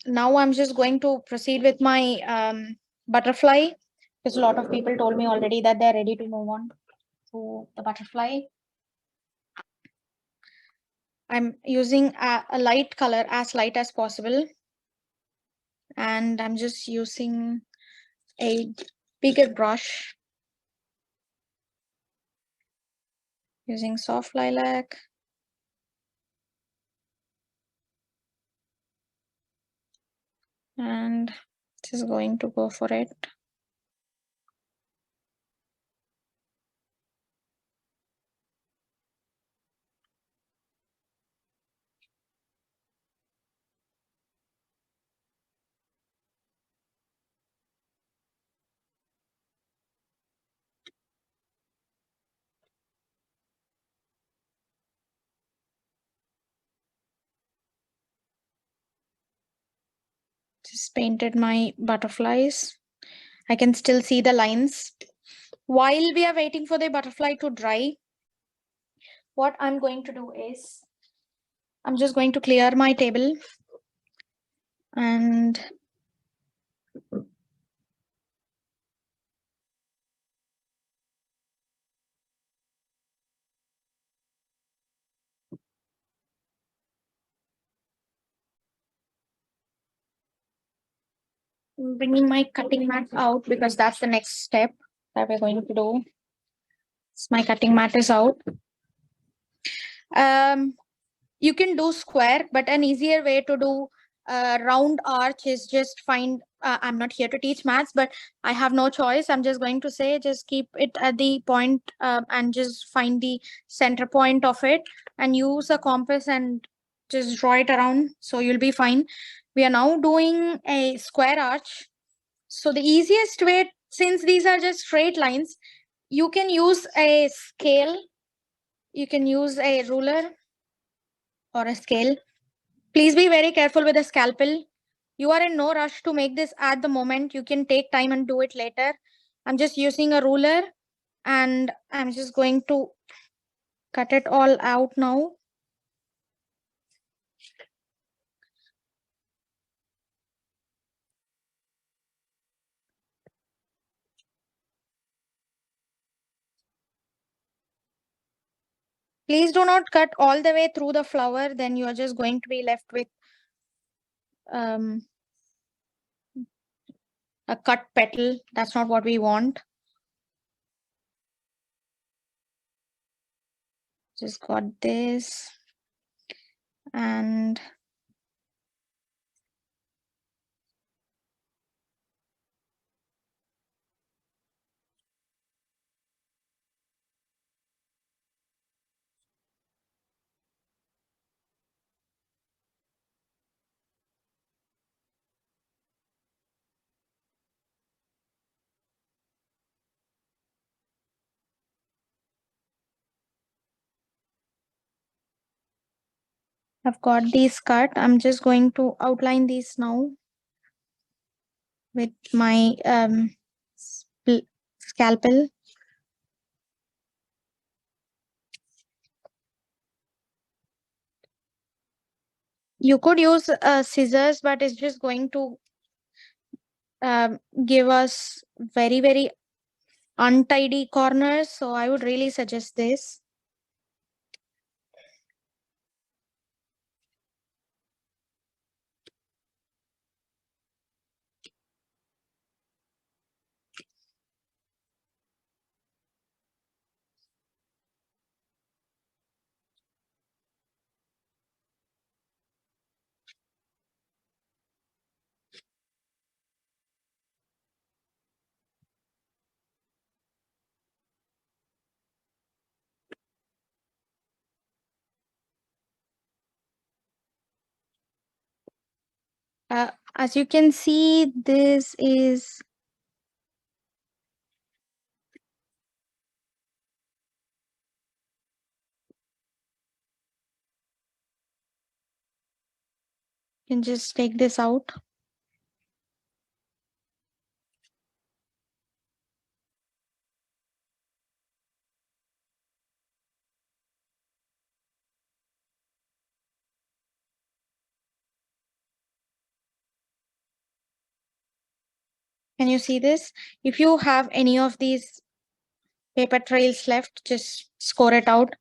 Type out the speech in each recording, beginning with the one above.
Now I'm just going to proceed with my butterfly, because a lot of people told me already that they're ready to move on to the butterfly. I'm using a light color, as light as possible. And I'm just using a bigger brush, using soft lilac. And just going to go for it. Just painted my butterflies. I can still see the lines. While we are waiting for the butterfly to dry, what I'm going to do is I'm just going to clear my table and bringing my cutting mat out, because that's the next step that we're going to do. So my cutting mat is out. You can do square, but an easier way to do round arch is just find, I'm not here to teach maths, but I have no choice. I'm just going to say, just keep it at the point and just find the center point of it and use a compass and just draw it around. So you'll be fine. We are now doing a square arch. So the easiest way, since these are just straight lines, you can use a scale, you can use a ruler or a scale. Please be very careful with a scalpel. You are in no rush to make this at the moment. You can take time and do it later. I'm just using a ruler and I'm just going to cut it all out now. Please do not cut all the way through the flower, then you are just going to be left with a cut petal. That's not what we want. Just got this. And I've got these cut. I'm just going to outline these now with my scalpel. You could use scissors, but it's just going to give us very, very untidy corners. So I would really suggest this. As you can see, this is you can just take this out. Can you see this? If you have any of these paper trails left, just score it out.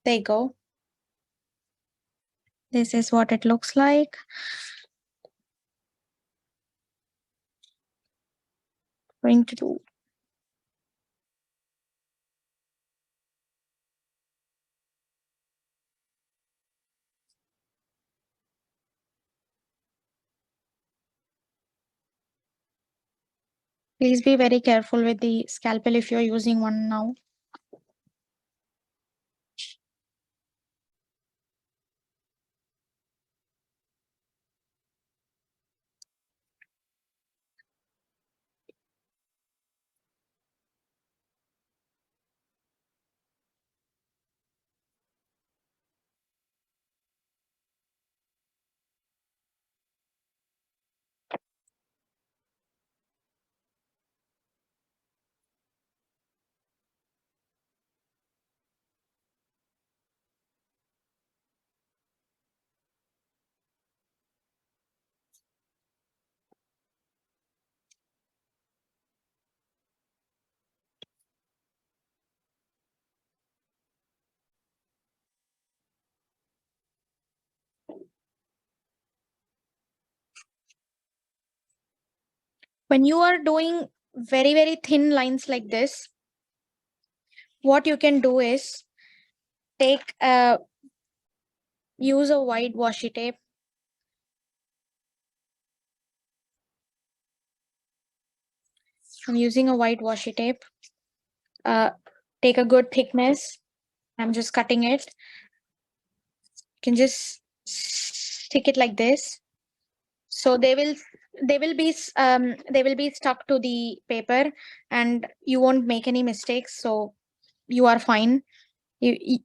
There you go. This is what it looks like. Going to do. Please be very careful with the scalpel if you're using one now. When you are doing very, very thin lines like this, what you can do is take use a white washi tape. I'm using a white washi tape. Take a good thickness. I'm just cutting it. You can just stick it like this. So they will be stuck to the paper, and you won't make any mistakes. So you are fine. You,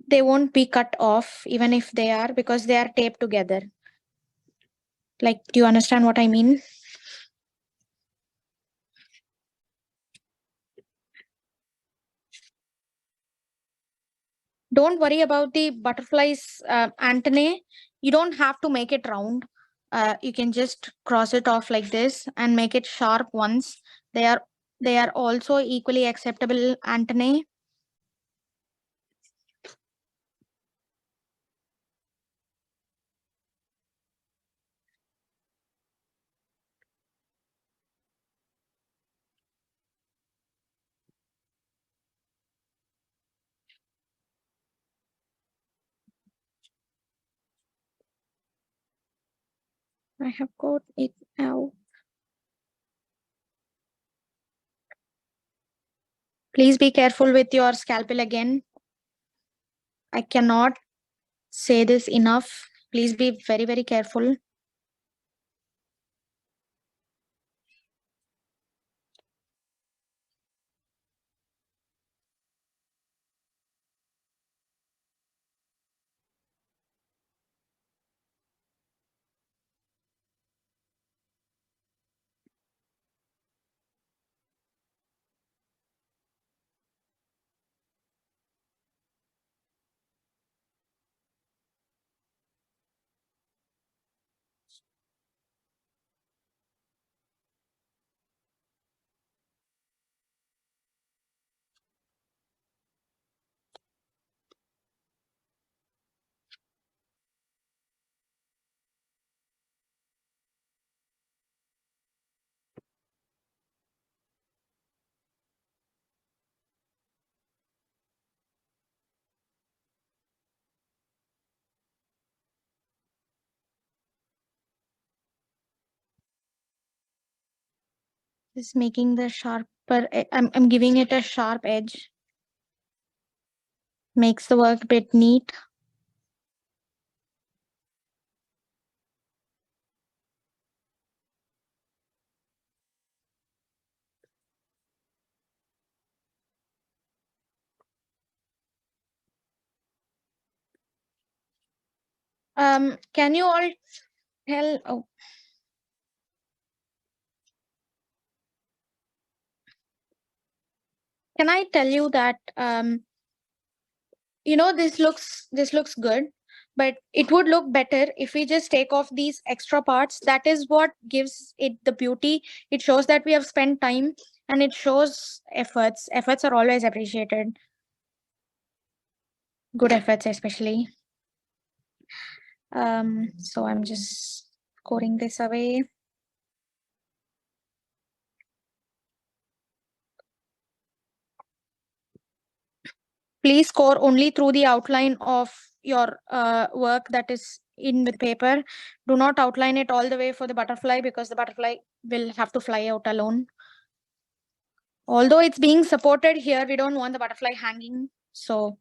they won't be cut off even if they are, because they are taped together. Like, do you understand what I mean? Don't worry about the butterflies antennae. You don't have to make it round. You can just cross it off like this and make it sharp once. They are they are also equally acceptable antennae. I have got it out. Please be careful with your scalpel again. I cannot say this enough. Please be very, very careful. Just making the sharper. I'm giving it a sharp edge. Makes the work a bit neat. Can you all tell? Oh, can I tell you that this looks good, but it would look better if we just take off these extra parts. That is what gives it the beauty. It shows that we have spent time, and it shows efforts are always appreciated, good efforts especially. So I'm just scoring this away. Please score only through the outline of your work that is in with paper. Do not outline it all the way for the butterfly, because the butterfly will have to fly out alone. Although it's being supported here, we don't want the butterfly hanging. So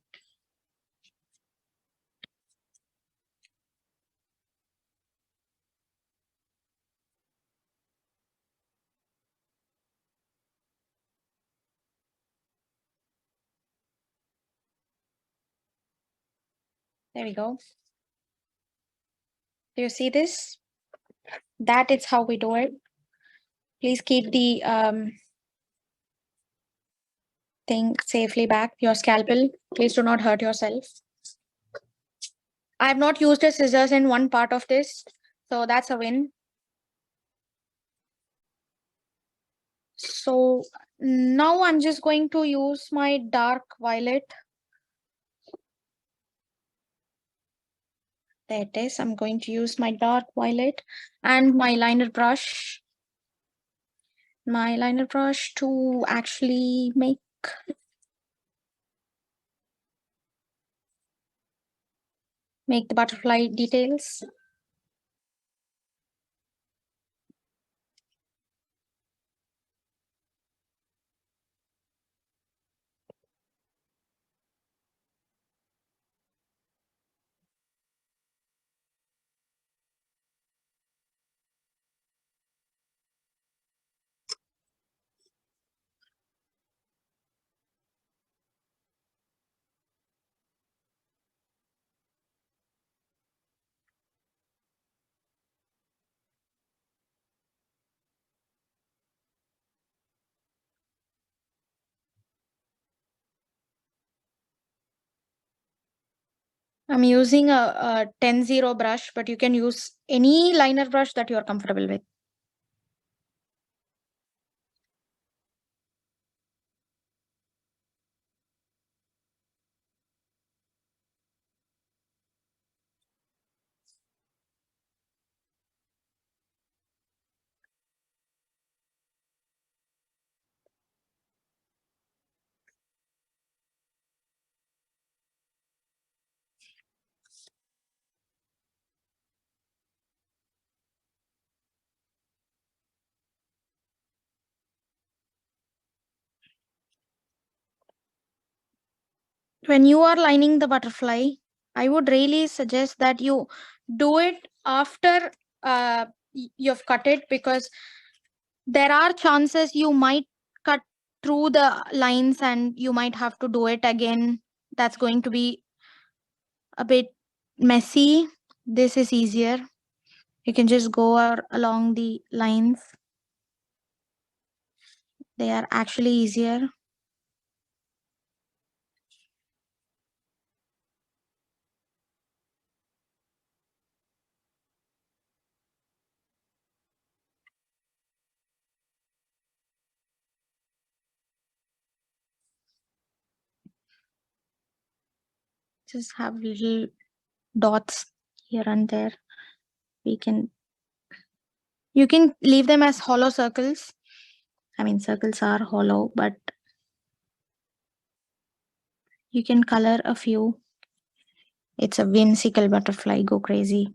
there we go. Do you see this? That is how we do it. Please keep the thing safely back, your scalpel. Please do not hurt yourself. I have not used a scissors in one part of this, so that's a win. So now I'm just going to use my dark violet. There it is. I'm going to use my dark violet and my liner brush. My liner brush to actually make the butterfly details. I'm using a 10-0 brush, but you can use any liner brush that you're comfortable with. When you are lining the butterfly, I would really suggest that you do it after you've cut it, because there are chances you might cut through the lines and you might have to do it again. That's going to be a bit messy. This is easier. You can just go along the lines. They are actually easier. Just have little dots here and there. You can leave them as hollow circles. I mean, circles are hollow, but you can color a few. It's a whimsical butterfly. Go crazy.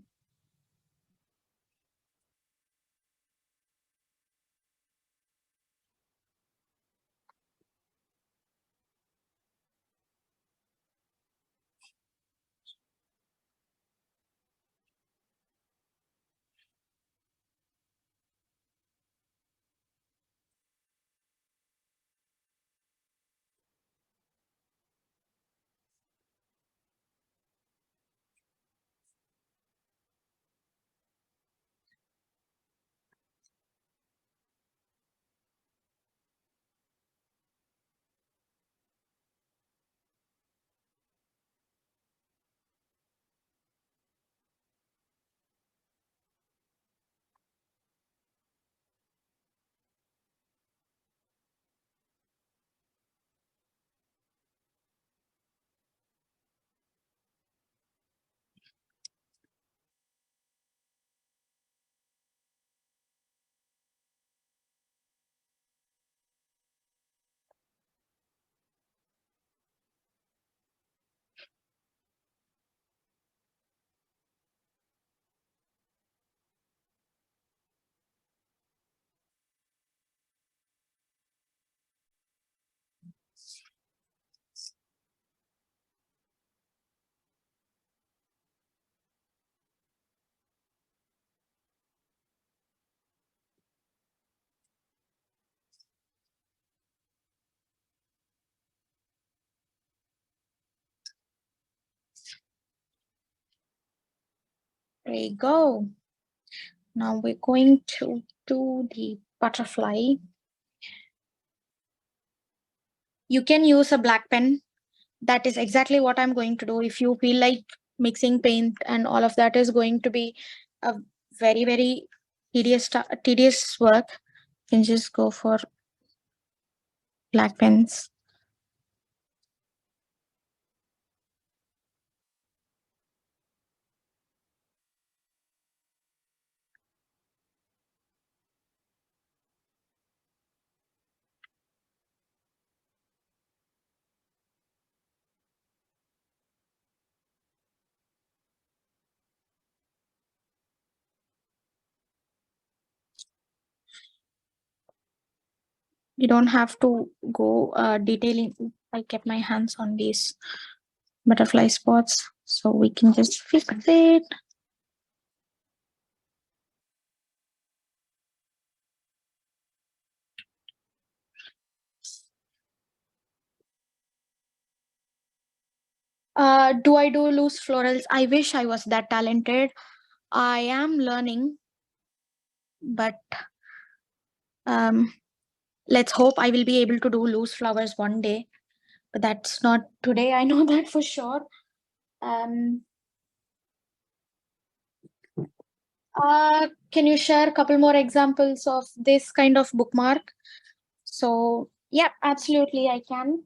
we go. Now we're going to do the butterfly. You can use a black pen. That is exactly what I'm going to do. If you feel like mixing paint and all of that is going to be a very, very tedious work, you can just go for black pens. You don't have to go detailing. I kept my hands on these butterfly spots, so we can just fix it. Do I do loose florals? I wish I was that talented. I am learning, but um, let's hope I will be able to do loose flowers one day. But that's not today. I know that for sure. Um, can you share a couple more examples of this kind of bookmark? So yeah, absolutely, I can.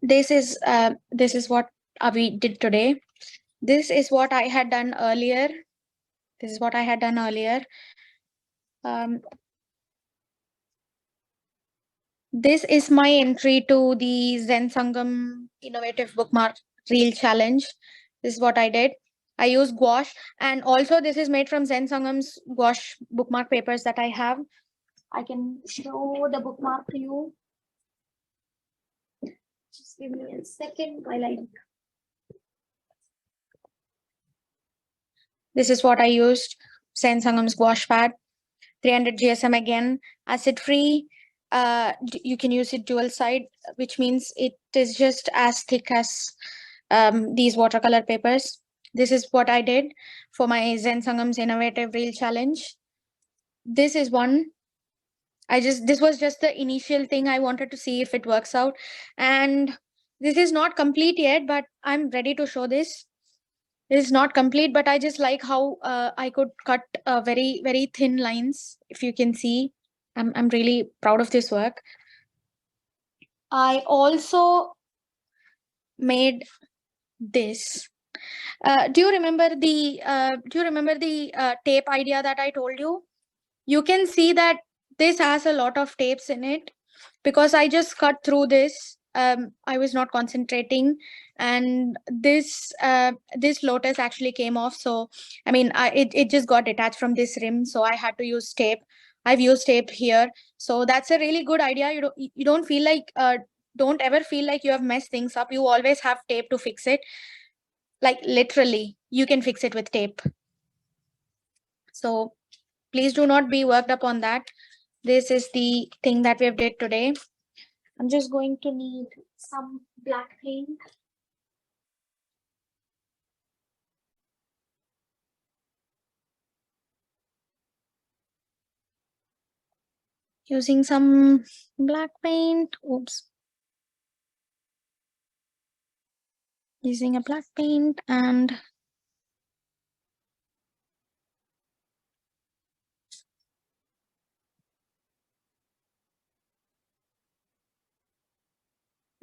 This is what we did today. This is what I had done earlier. This is what I had done earlier. Um, this is my entry to the Zen Sangam Innovative Bookmark Reel Challenge. This is what I did. I use gouache, and also this is made from Zen Sangam's gouache bookmark papers that I have. I can show the bookmark to you. Just give me a second while I. This is what I used. Zen Sangam's gouache pad. 300 GSM again, acid free. You can use it dual side, which means it is just as thick as these watercolor papers. This is what I did for my Zen Sangam's Innovative Reel Challenge. This is one. This was just the initial thing. I wanted to see if it works out. And this is not complete yet, but I'm ready to show this. It is not complete, but I just like how I could cut very, very thin lines. If you can see, I'm really proud of this work. I also made this. Do you remember the tape idea that I told you? You can see that this has a lot of tapes in it because I just cut through this. I was not concentrating, and this lotus actually came off. So I mean, it just got detached from this rim, so I had to use tape. I've used tape here, so that's a really good idea. You don't feel like don't ever feel like you have messed things up. You always have tape to fix it. Like literally, you can fix it with tape. So please do not be worked up on that. This is the thing that we have did today. I'm just going to need some black paint. Using some black paint. Oops. Using a black paint and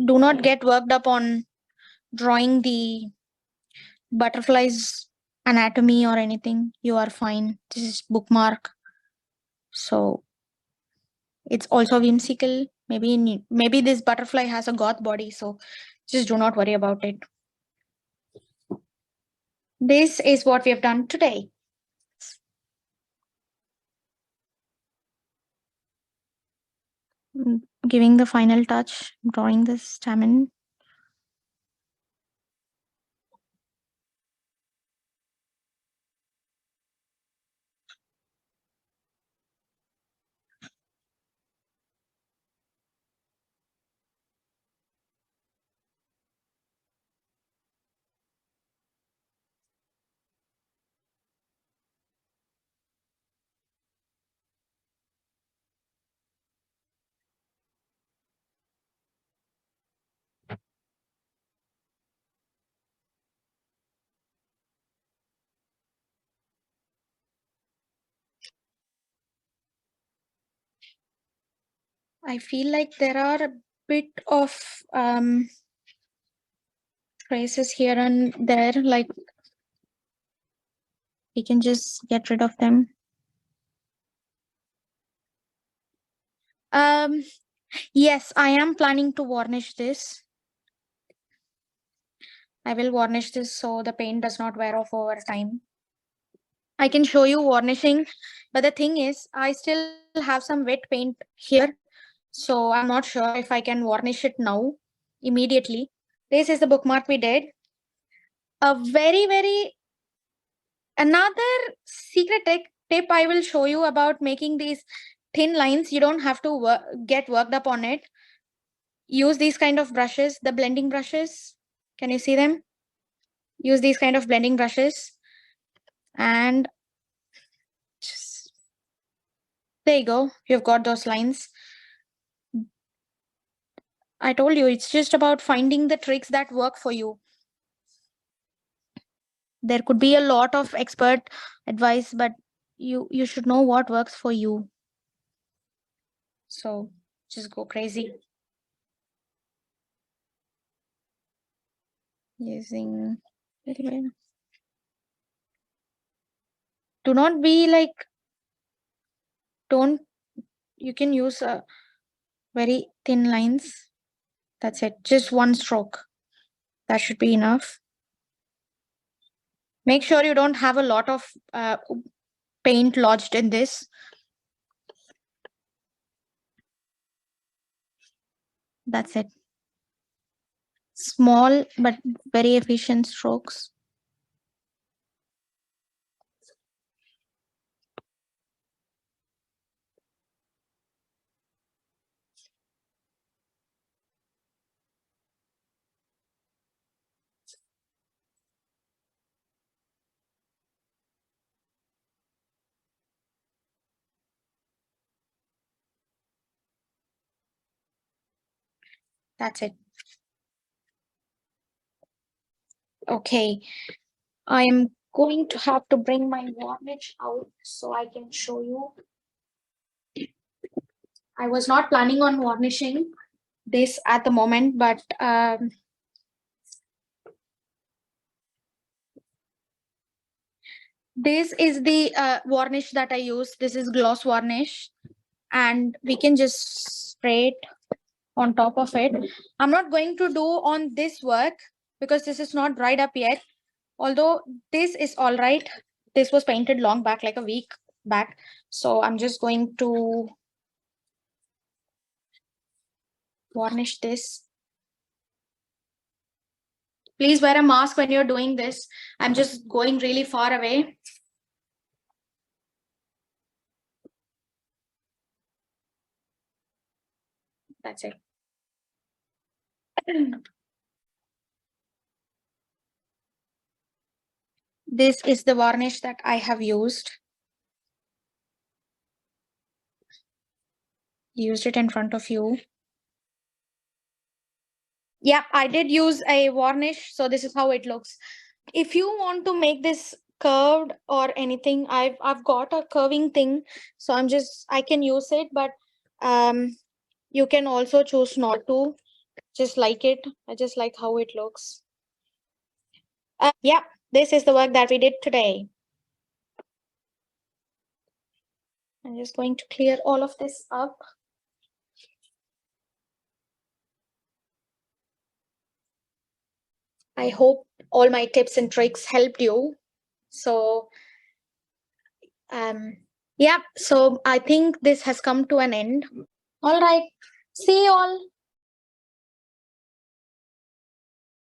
do not get worked up on drawing the butterflies anatomy or anything. You are fine. This is bookmark. So it's also whimsical. Maybe this butterfly has a goth body, so just do not worry about it. This is what we have done today. Giving the final touch, drawing the stamen. I feel like there are a bit of traces here and there, like we can just get rid of them. Yes, I am planning to varnish this. I will varnish this so the paint does not wear off over time. I can show you varnishing, but the thing is, I still have some wet paint here. So I'm not sure if I can varnish it now, immediately. This is the bookmark we did. A very another secret tip I will show you about making these thin lines. You don't have to get worked up on it. Use these kind of brushes, the blending brushes. Can you see them? Use these kind of blending brushes. And just, there you go. You've got those lines. I told you, it's just about finding the tricks that work for you. There could be a lot of expert advice, but you should know what works for you. So just go crazy. Using, do not be like, don't, you can use very thin lines. That's it, just one stroke. That should be enough. Make sure you don't have a lot of paint lodged in this. That's it. Small but very efficient strokes. That's it. Okay, I am going to have to bring my varnish out so I can show you. I was not planning on varnishing this at the moment, but this is the varnish that I use. This is gloss varnish, and we can just spray it on top of it. I'm not going to do on this work because this is not dried up yet. Although this is all right. This was painted long back, like a week back. So I'm just going to varnish this. Please wear a mask when you're doing this. I'm just going really far away. That's it. This is the varnish that I have used. Used it in front of you. Yeah, I did use a varnish. So this is how it looks. If you want to make this curved or anything, I've got a curving thing. So I can use it, but you can also choose not to. Just like it. I just like how it looks. Yeah, this is the work that we did today. I'm just going to clear all of this up. I hope all my tips and tricks helped you. So, yeah, so I think this has come to an end. All right. See you all.